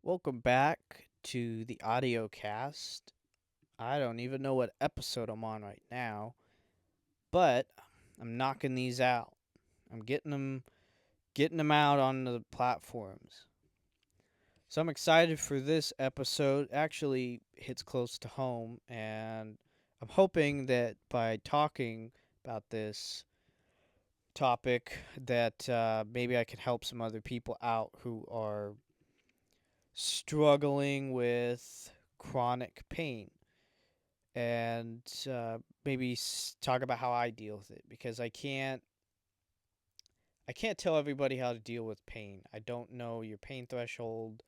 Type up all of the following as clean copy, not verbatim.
Welcome back to the audiocast. I don't even know what episode I'm on right now, but I'm knocking these out. I'm getting them out on the platforms. So I'm excited for this episode. Actually hits close to home, and I'm hoping that by talking about this topic that maybe I can help some other people out who are struggling with chronic pain and maybe talk about how I deal with it because I can't tell everybody how to deal with pain. I don't know your pain threshold.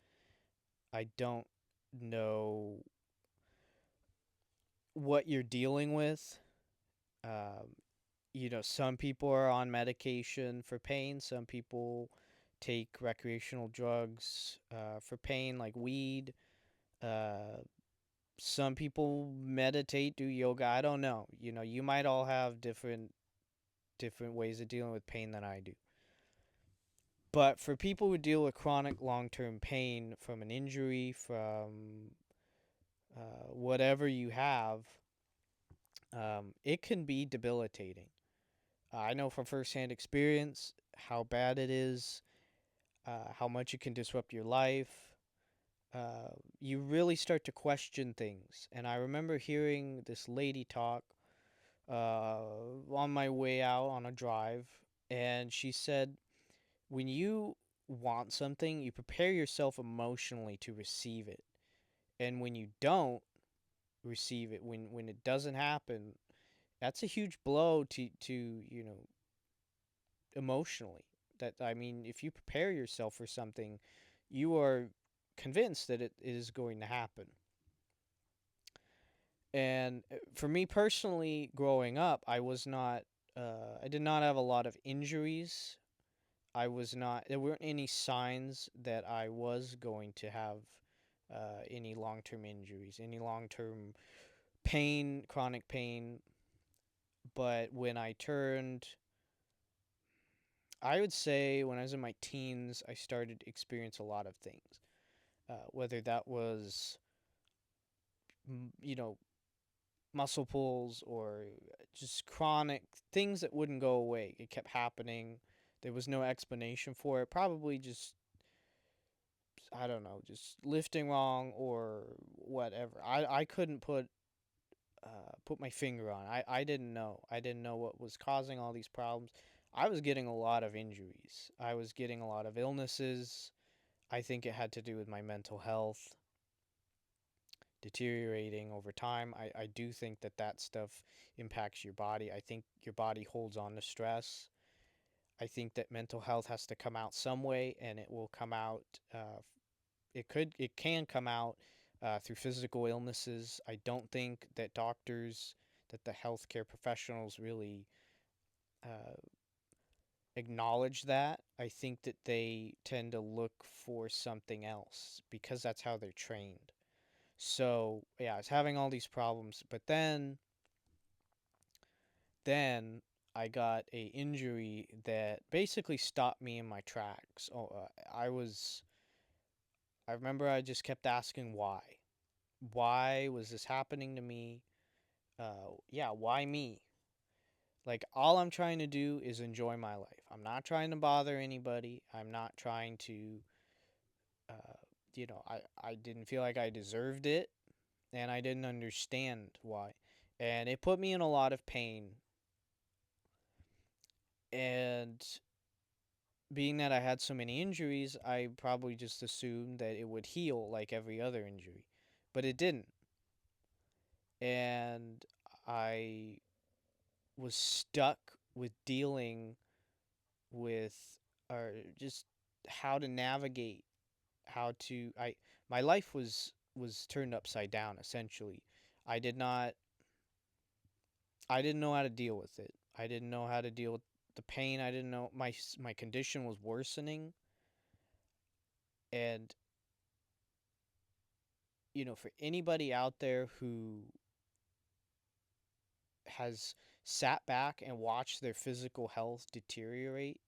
I don't know what you're dealing with. Um, some people are on medication for pain. Some people take recreational drugs for pain, like weed. Uh, some people meditate, do yoga. I don't know. You might all have different ways of dealing with pain than I do. But for people who deal with chronic long term pain from an injury, from whatever you have, it can be debilitating. I know from firsthand experience how bad it is, how much it can disrupt your life. You really start to question things. And I remember hearing this lady talk uh, on my way out on a drive, and she said, when you want something, you prepare yourself emotionally to receive it. And when you don't receive it, when it doesn't happen, that's a huge blow to emotionally. That I mean, if you prepare yourself for something, you are convinced that it is going to happen. And for me personally, growing up, I did not have a lot of injuries. There weren't any signs that I was going to have any long term injuries, any long term pain, chronic pain. But I would say when I was in my teens, I started to experience a lot of things. Whether that was, you know, muscle pulls or just chronic things that wouldn't go away. It kept happening. There was no explanation for it. Probably just I don't know, just lifting wrong or whatever. I couldn't put my finger on. I didn't know. I didn't know what was causing all these problems. I was getting a lot of injuries. I was getting a lot of illnesses. I think it had to do with my mental health deteriorating over time. I do think that stuff impacts your body. I think your body holds on to stress. I think that mental health has to come out some way, and it will come out it can come out through physical illnesses. I don't think that that the healthcare professionals really uh, acknowledge that. I think that they tend to look for something else because that's how they're trained. So yeah, I was having all these problems, but then I got a injury that basically stopped me in my tracks. I remember I just kept asking why. Why was this happening to me? Yeah, why me? Like, all I'm trying to do is enjoy my life. I'm not trying to bother anybody. I'm not trying to, I didn't feel like I deserved it, and I didn't understand why. And it put me in a lot of pain. And being that I had so many injuries, I probably just assumed that it would heal like every other injury. But it didn't. And I was stuck with dealing with or just how to navigate how to I my life was turned upside down essentially. I did not I didn't know how to deal with it. I didn't know how to deal with the pain. I didn't know my condition was worsening, and for anybody out there who has sat back and watched their physical health deteriorate,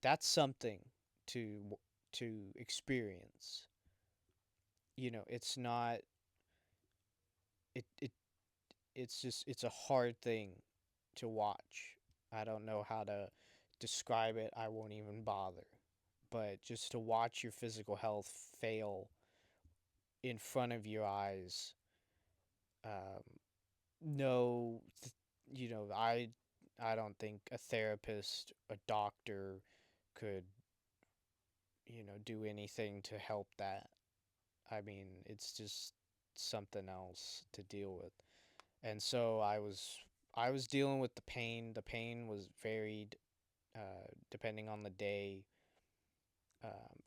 that's something to to experience. It's not it it's just it's a hard thing to watch. I don't know how to describe it. I won't even bother. But just to watch your physical health fail in front of your eyes, um, no, I don't think a therapist, a doctor could, do anything to help that. I mean, it's just something else to deal with. And so I was dealing with the pain. The pain was varied depending on the day.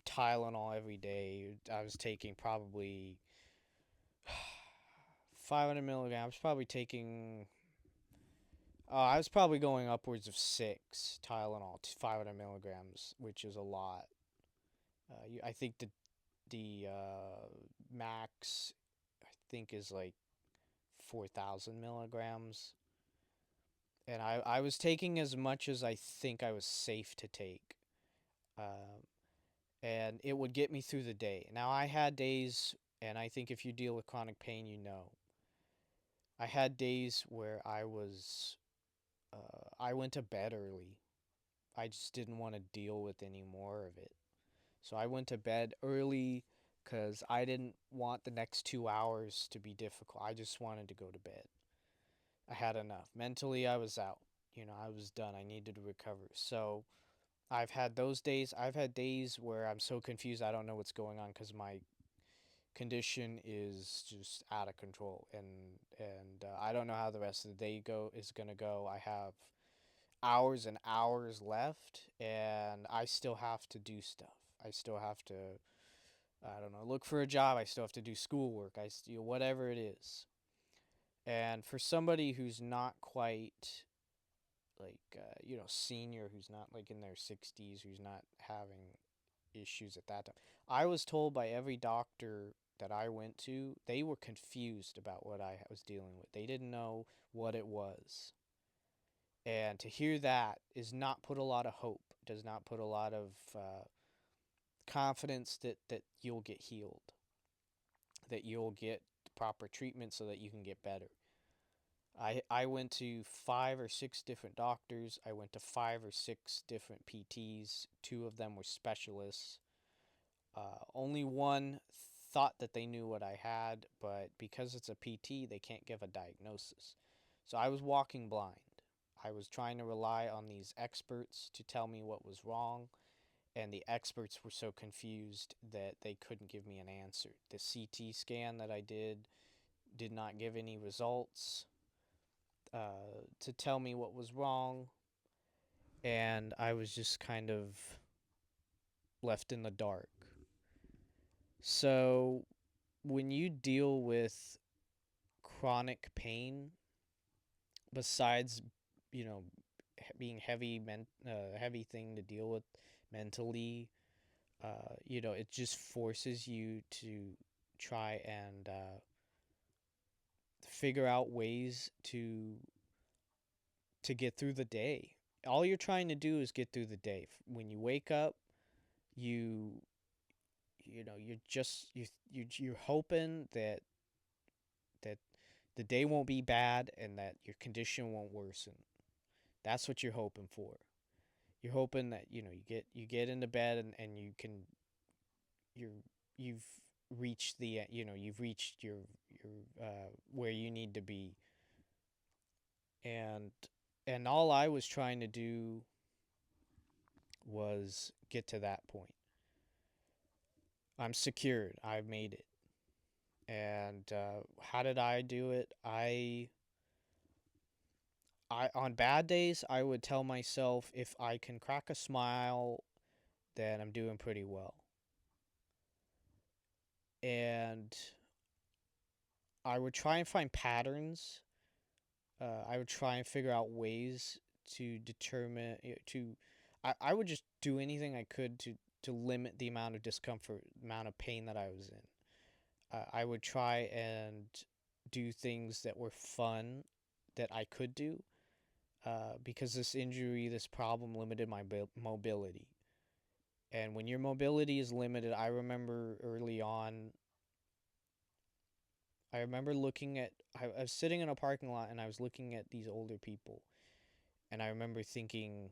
Tylenol every day. I was taking probably 500 milligrams. Probably taking. I was probably going upwards of six Tylenol to 500 milligrams, which is a lot. I think the max I think is like 4,000 milligrams, and I was taking as much as I think I was safe to take. Um, and it would get me through the day. Now, I had days, and I think if you deal with chronic pain, I had days where I went to bed early. I just didn't want to deal with any more of it. So I went to bed early because I didn't want the next 2 hours to be difficult. I just wanted to go to bed. I had enough. Mentally, I was out. I was done. I needed to recover. So I've had those days. I've had days where I'm so confused I don't know what's going on because my condition is just out of control, and I don't know how the rest of the day go is gonna go. I have hours and hours left, and I still have to do stuff. I still have to, I don't know, look for a job. I still have to do schoolwork. I still whatever it is. And for somebody who's not quite like senior, who's not like in their 60s, who's not having issues at that time. I was told by every doctor that I went to, they were confused about what I was dealing with. They didn't know what it was. And to hear that is not put a lot of hope, does not put a lot of confidence that you'll get healed, that you'll get the proper treatment so that you can get better. I went to 5 or 6 different doctors. I went to 5 or 6 different PTs. Two of them were specialists. Only one thought that they knew what I had, but because it's a PT, they can't give a diagnosis. So I was walking blind. I was trying to rely on these experts to tell me what was wrong, and the experts were so confused that they couldn't give me an answer. The CT scan that I did not give any results to tell me what was wrong, and I was just kind of left in the dark. So when you deal with chronic pain, besides you know being heavy thing to deal with mentally, it just forces you to try and figure out ways to get through the day. All you're trying to do is get through the day. When you wake up, you you're just you're hoping that the day won't be bad and that your condition won't worsen. That's what you're hoping for. You're hoping that you get into bed, and you're you've reached you've reached your where you need to be, and all I was trying to do was get to that point. I'm secured. I made it. And how did I do it? I on bad days I would tell myself if I can crack a smile, then I'm doing pretty well. And I would try and find patterns. I would try and figure out ways to determine to. I would just do anything I could to limit the amount of discomfort, amount of pain that I was in. I would try and do things that were fun that I could do because this injury, this problem limited my mobility. And when your mobility is limited, I remember early on, I remember I was sitting in a parking lot and I was looking at these older people. And I remember thinking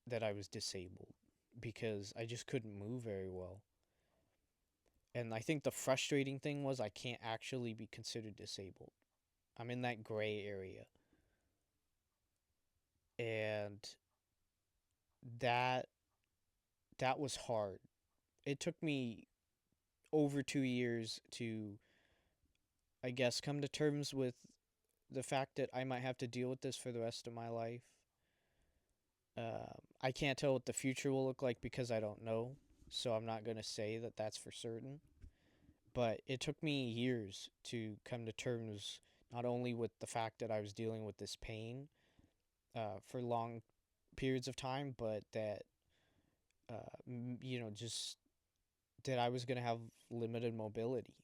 that I was disabled because I just couldn't move very well. And I think the frustrating thing was I can't actually be considered disabled. I'm in that gray area. And that that was hard. It took me over 2 years to, I guess, come to terms with the fact that I might have to deal with this for the rest of my life. I can't tell what the future will look like because I don't know, so I'm not going to say that that's for certain. But it took me years to come to terms not only with the fact that I was dealing with this pain for long periods of time, but that, just that I was going to have limited mobility.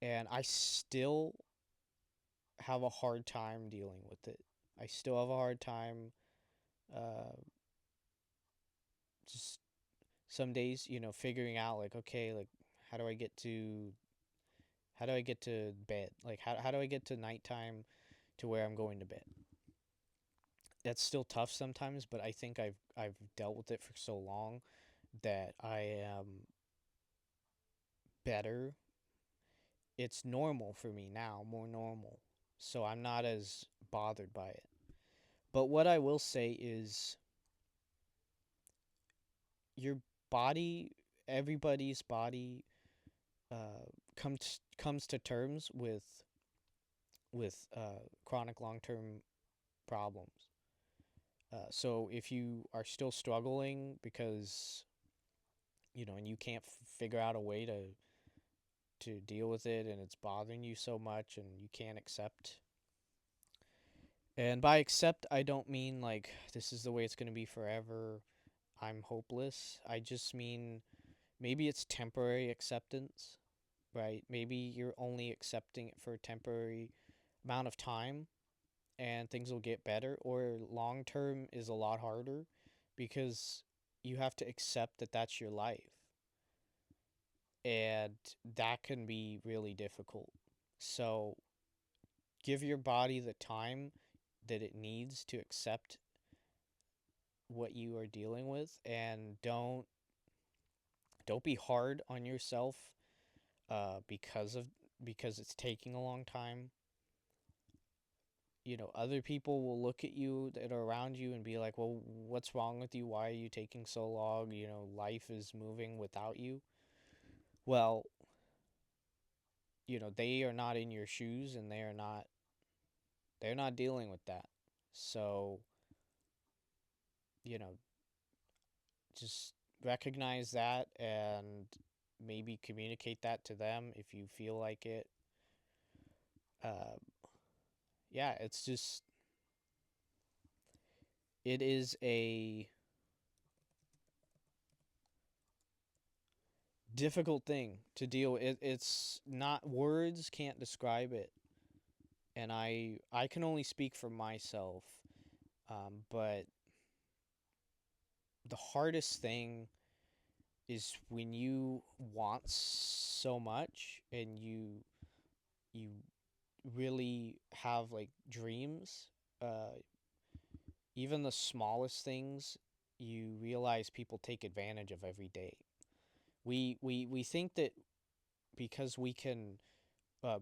And I still have a hard time dealing with it. I still have a hard time uh, just some days, figuring out like, okay, like how do I get to how do I get to bed? Like how do I get to nighttime to where I'm going to bed? That's still tough sometimes, but I think I've dealt with it for so long that I am better. It's normal for me now, more normal. So I'm not as bothered by it. But what I will say is your body, everybody's body comes to terms with chronic long term problems. So if you are still struggling because and you can't figure out a way to deal with it, and it's bothering you so much, and you can't accept. And by accept, I don't mean like this is the way it's going to be forever. I'm hopeless. I just mean maybe it's temporary acceptance, right? Maybe you're only accepting it for a temporary amount of time and things will get better, or long term is a lot harder because you have to accept that that's your life. And that can be really difficult. So give your body the time that it needs to accept what you are dealing with, and don't be hard on yourself because it's taking a long time. Other people will look at you that are around you and be like, well, what's wrong with you? Why are you taking so long? Life is moving without you. Well, they are not in your shoes, and they're not dealing with that. So, you know, just recognize that and maybe communicate that to them if you feel like it. Uh, yeah, it is a difficult thing to deal with. It's not, words can't describe it. And I can only speak for myself. But the hardest thing is when you want so much and you really have like dreams, uh, even the smallest things, you realize people take advantage of every day. We think that because we can,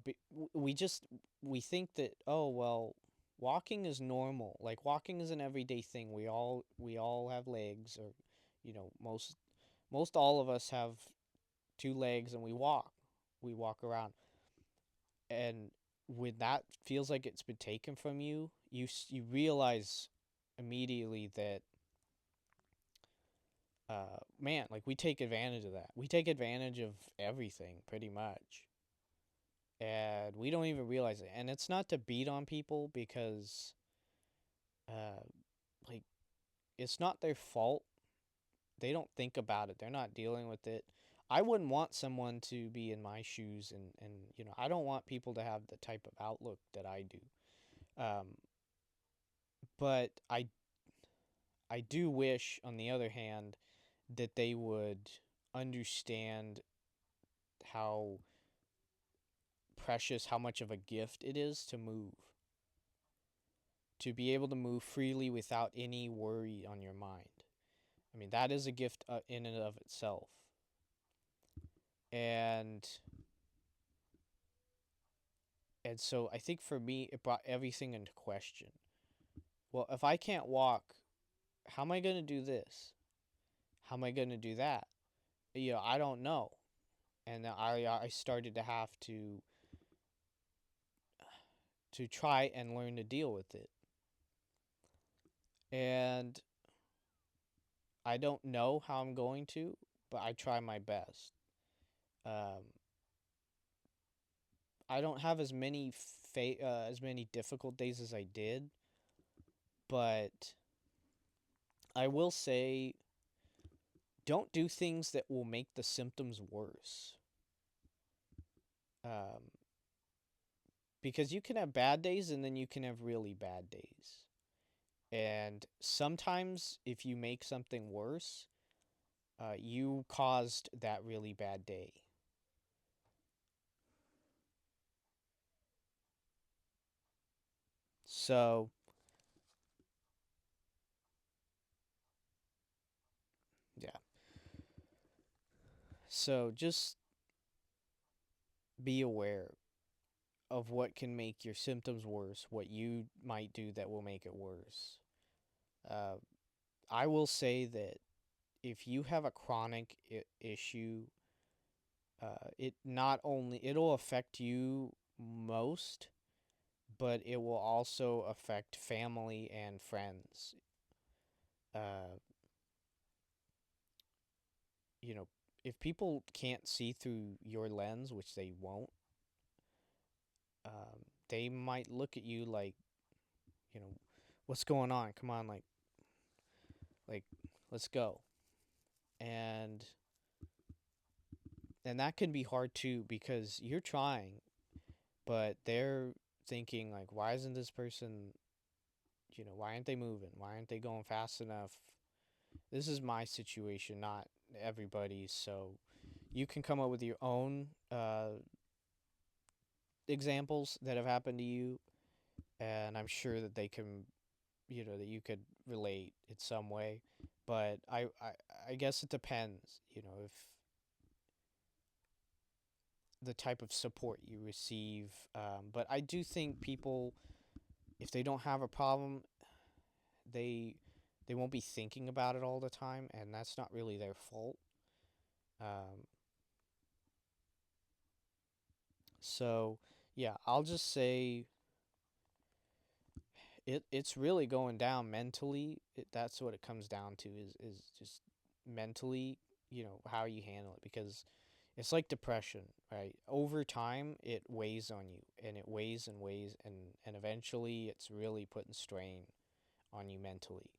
be, we just we think that, oh well, walking is normal. Like walking is an everyday thing. We all have legs, or most all of us have two legs, and we walk around. And when that feels like it's been taken from you, you realize immediately that, man, like we take advantage of that. We take advantage of everything pretty much, and we don't even realize it. And it's not to beat on people because, uh, like, it's not their fault. They don't think about it. They're not dealing with it. I wouldn't want someone to be in my shoes, and I don't want people to have the type of outlook that I do. Um, but I do wish, on the other hand, that they would understand how precious, how much of a gift it is to move, to be able to move freely without any worry on your mind. I mean, that is a gift in and of itself. And and so I think for me it brought everything into question. Well, if I can't walk, how am I going to do this? How am I going to do that? I don't know. And I started to have to try and learn to deal with it. And I don't know how I'm going to, but I try my best. Um, I don't have as many difficult days as I did, but I will say don't do things that will make the symptoms worse. Um, because you can have bad days and then you can have really bad days. And sometimes if you make something worse, you caused that really bad day. So, yeah. So just be aware of what can make your symptoms worse, what you might do that will make it worse. Uh, I will say that if you have a chronic issue, it not only it'll affect you most, but it will also affect family and friends. Uh, you know, if people can't see through your lens, which they won't, they might look at you like, you know, what's going on? Come on, like, let's go. And and that can be hard too because you're trying, but they're thinking like, why isn't this person, why aren't they moving? Why aren't they going fast enough? This is my situation, not everybody's. So you can come up with your own examples that have happened to you, and I'm sure that they can, that you could relate in some way. But I guess it depends, if the type of support you receive. But I do think people, if they don't have a problem, they they won't be thinking about it all the time, and that's not really their fault. Um, so yeah, I'll just say it's really going down mentally. That's what it comes down to is just mentally, how you handle it because it's like depression, right? Over time, it weighs on you and it weighs and weighs and eventually it's really putting strain on you mentally.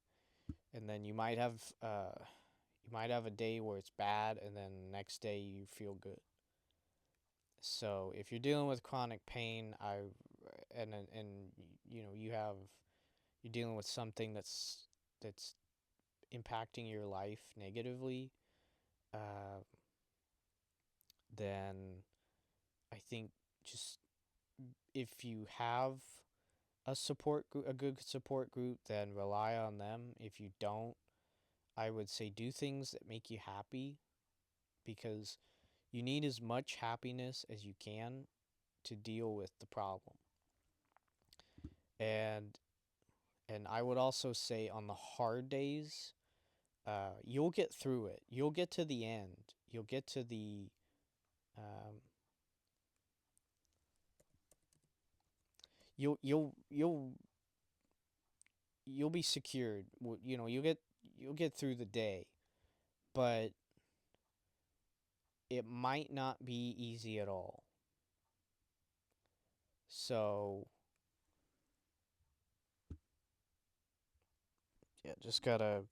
And then you might have a day where it's bad and then the next day you feel good. So if you're dealing with chronic pain, and you're dealing with something that's impacting your life negatively, uh, then I think just if you have a good support group, then rely on them. If you don't, I would say do things that make you happy because you need as much happiness as you can to deal with the problem. And and I would also say on the hard days, you'll get through it. You'll get to the end. You'll get to the um, you'll you'll be secured. You'll get through the day, but it might not be easy at all. So yeah, just gotta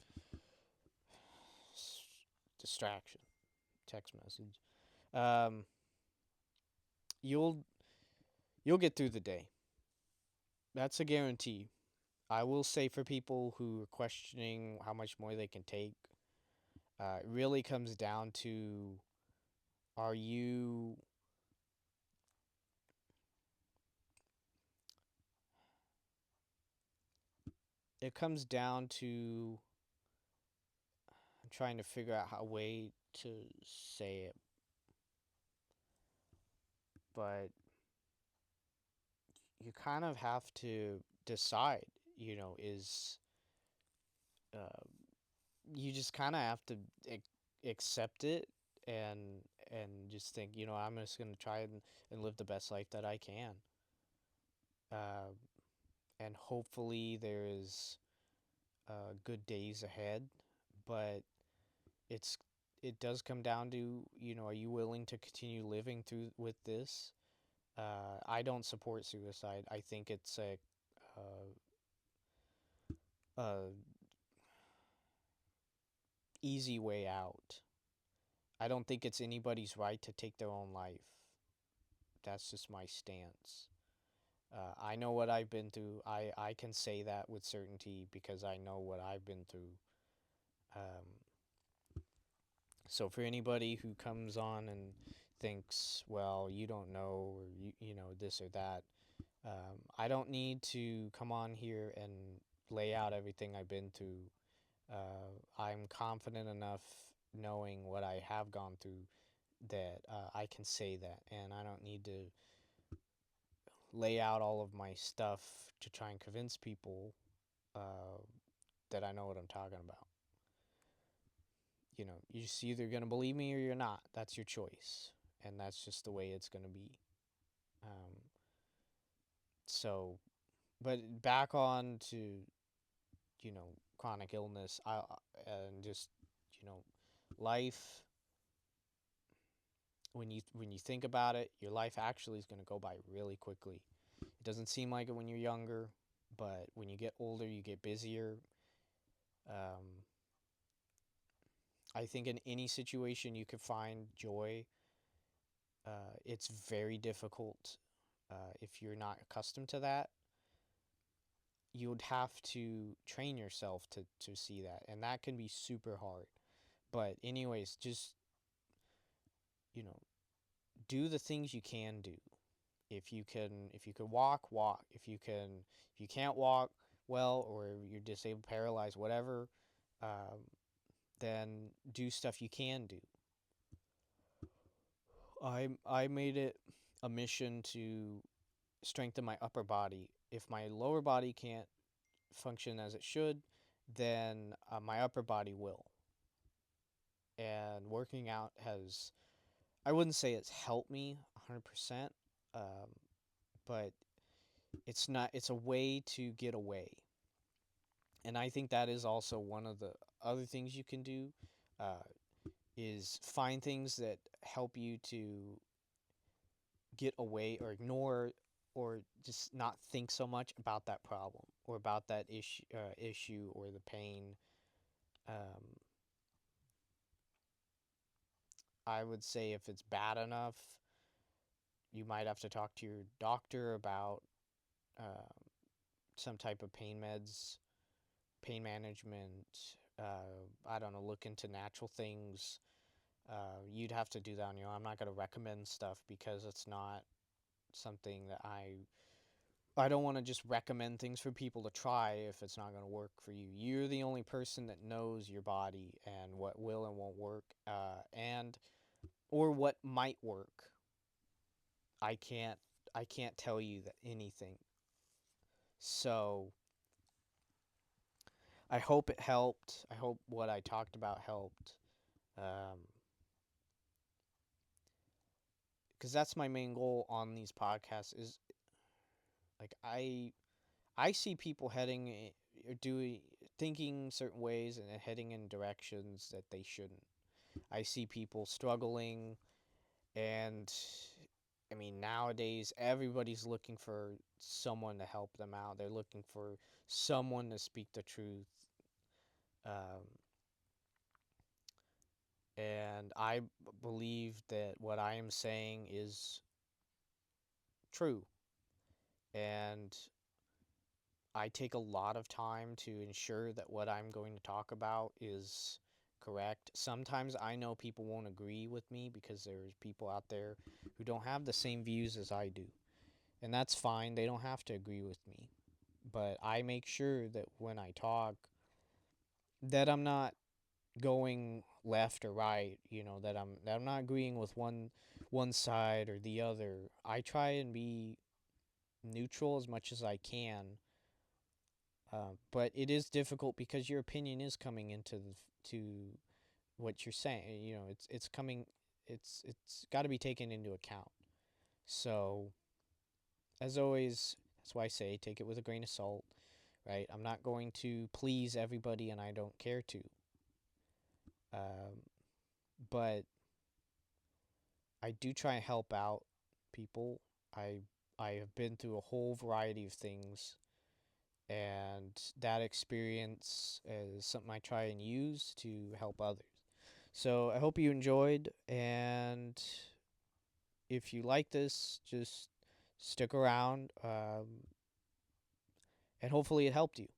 distraction, text message. Um, you'll you'll get through the day. That's a guarantee. I will say for people who are questioning how much more they can take, it really comes down to, are you it comes down to, I'm trying to figure out how a way to say it, but you kind of have to decide, is uh, you just kind of have to accept it, and just think, I'm just going to try and live the best life that I can. Uh, and hopefully there is good days ahead, but it's it does come down to, are you willing to continue living through with this? I don't support suicide. I think it's a easy way out. I don't think it's anybody's right to take their own life. That's just my stance. I know what I've been through. I can say that with certainty because I know what I've been through. Um, so for anybody who comes on and thinks, well, you don't know, or this or that, I don't need to come on here and lay out everything I've been through. I'm confident enough knowing what I have gone through that I can say that, and I don't need to lay out all of my stuff to try and convince people uh, that I know what I'm talking about. You're just either going to believe me or you're not. That's your choice, and that's just the way it's going to be. Um, so, but back on to, chronic illness, and just, you know, life. When you think about it, your life actually is going to go by really quickly. It doesn't seem like it when you're younger, but when you get older, you get busier. Um, I think in any situation you could find joy. It's very difficult if you're not accustomed to that. You would have to train yourself to see that, and that can be super hard. But anyways, just, you know, do the things you can do. If you can walk, walk. If you can't walk well, or you're disabled, paralyzed, whatever, um, then do stuff you can do. I made it a mission to strengthen my upper body. If my lower body can't function as it should, then my upper body will. And working out has, I wouldn't say it's helped me 100%, um, but it's not. It's a way to get away, and I think that is also one of the other things you can do. Uh, is find things that help you to get away or ignore, or just not think so much about that problem or about that issue or the pain. Um, I would say if it's bad enough, you might have to talk to your doctor about some type of pain meds, pain management. I don't know, look into natural things. You'd have to do that on your own. I'm not going to recommend stuff because it's not something that I don't want to just recommend things for people to try if it's not going to work for you. You're the only person that knows your body and what will and won't work, and or what might work. I can't I can't tell you that anything. So I hope it helped. I hope what I talked about helped. Um, because that's my main goal on these podcasts is, like, I see people heading or doing thinking certain ways and heading in directions that they shouldn't. I see people struggling, and I mean, nowadays everybody's looking for someone to help them out. They're looking for someone to speak the truth. Um, and I believe that what I am saying is true. And I take a lot of time to ensure that what I'm going to talk about is correct. Sometimes I know people won't agree with me because there's people out there who don't have the same views as I do. And that's fine. They don't have to agree with me. But I make sure that when I talk that I'm not going left or right, that I'm not agreeing with one side or the other. I try and be neutral as much as I can. But it is difficult because your opinion is coming into to what you're saying. It's coming. It's got to be taken into account. So as always, that's why I say take it with a grain of salt. Right? I'm not going to please everybody, and I don't care to. Um, but I do try and help out people. I I have been through a whole variety of things, and that experience is something I try and use to help others. So I hope you enjoyed, and if you like this, just stick around, and hopefully it helped you.